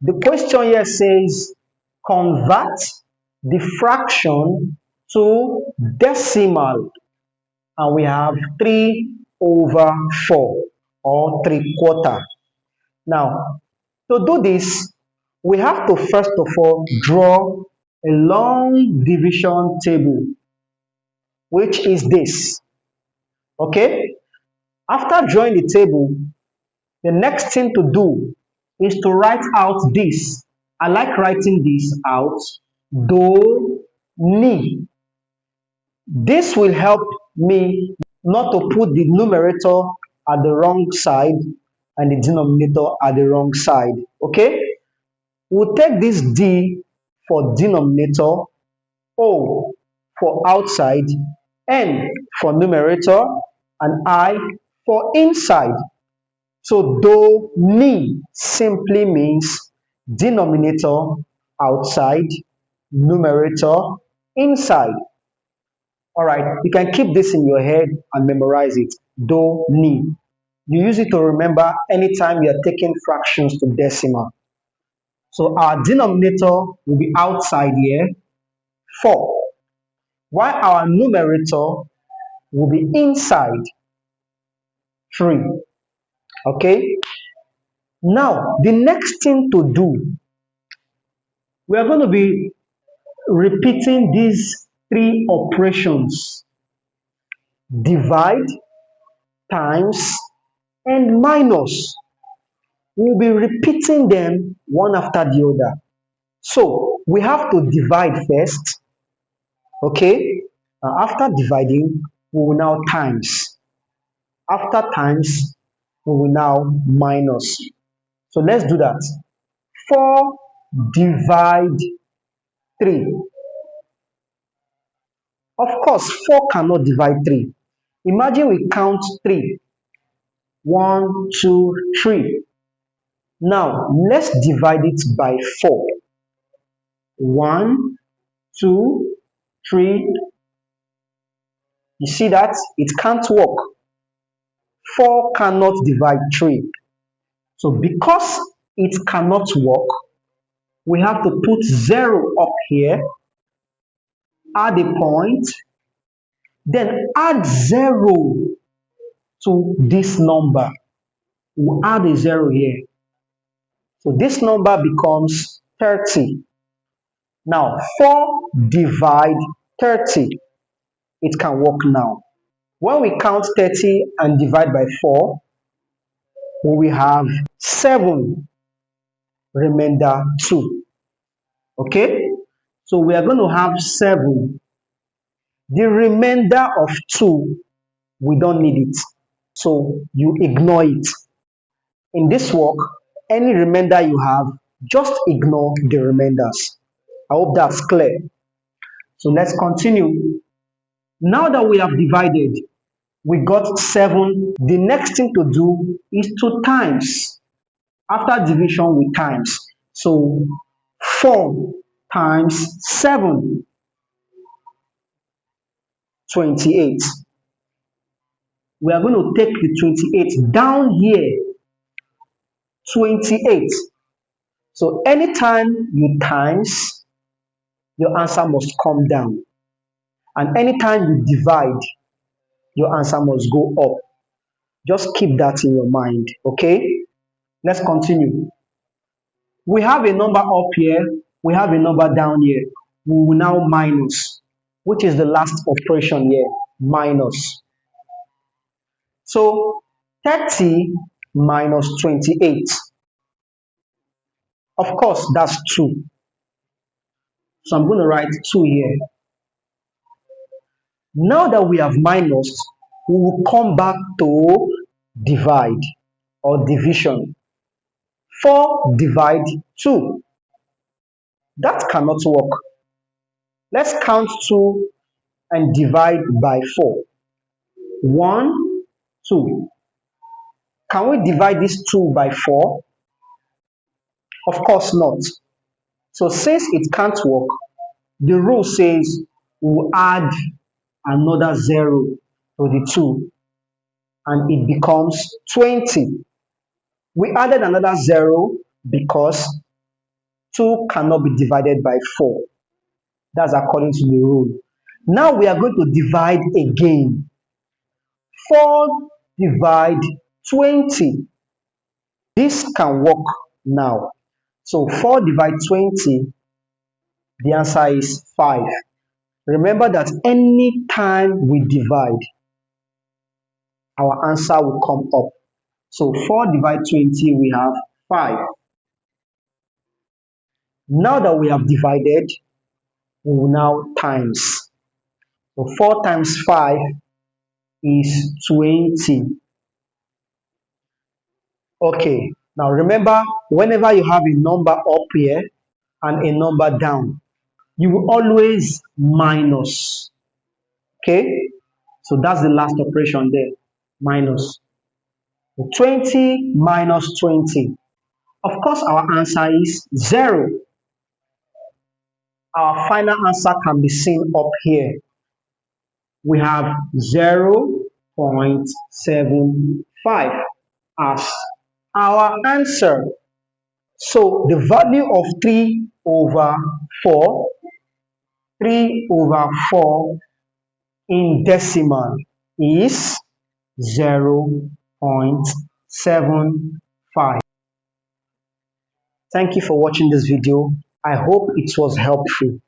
The question here says convert the fraction to decimal, and we have 3 over 4 or 3/4. Now, to do this, we have to first of all draw a long division table, which is this. Okay? After drawing the table, the next thing to do is to write out this. I like writing this out. Do, ni. This will help me not to put the numerator at the wrong side and the denominator at the wrong side. Okay? We'll take this D for denominator, O for outside, N for numerator, and I for inside. So do, ni simply means denominator outside, numerator inside. All right, you can keep this in your head and memorize it. Do, ni. You use it to remember anytime you are taking fractions to decimal. So our denominator will be outside here, 4, while our numerator will be inside, 3. Okay? Now, the next thing to do, we are going to be repeating these 3 operations: divide, times, and minus. We'll be repeating them one after the other. So we have to divide first. Okay? After dividing, we will now times. After times, we will now minus. So let's do that. 4 divide 3. Of course, 4 cannot divide 3. Imagine we count 3. 1, 2, 3. Now, let's divide it by 4. 1, 2, 3. You see that? It can't work. 4 cannot divide 3. So because it cannot work, we have to put 0 up here, add a point, then add 0 to this number. We'll add a 0 here. So this number becomes 30. Now, 4 divide 30. It can work now. When we count 30 and divide by 4, we have 7, remainder 2. Okay? So we are going to have 7. The remainder of 2, we don't need it. So you ignore it. In this work, any remainder you have, just ignore the remainders. I hope that's clear. So let's continue. Now that we have divided, we got 7. The next thing to do is to times. After division, we times. So 4 times 7, 28. We are going to take the 28 down here, 28. So anytime you times, your answer must come down. And anytime you divide, your answer must go up. Just keep that in your mind, okay? Let's continue. We have a number up here. We have a number down here. We will now minus, which is the last operation here, minus. So 30 minus 28. Of course, that's 2. So I'm going to write 2 here. Now that we have minus, we will come back to divide or division. 4 divide 2. That cannot work. Let's count 2 and divide by 4. 1, 2. Can we divide this 2 by 4? Of course not. So since it can't work, the rule says we'll add another 0 to the 2 and it becomes 20. We added another 0 because 2 cannot be divided by 4. That's according to the rule. Now we are going to divide again. 4 divide 20. This can work now. So 4 divide 20, the answer is 5. Remember that any time we divide, our answer will come up. So 4 divide 20, we have 5. Now that we have divided, we will now times. So 4 times 5 is 20. Okay, now remember, whenever you have a number up here and a number down, you will always minus. Okay, so that's the last operation there, minus. 20 minus 20. Of course, our answer is 0. Our final answer can be seen up here. We have 0.75 as our answer. So the value of 3 over 4, 3 over 4 in decimal is 0.75. Thank you for watching this video. I hope it was helpful.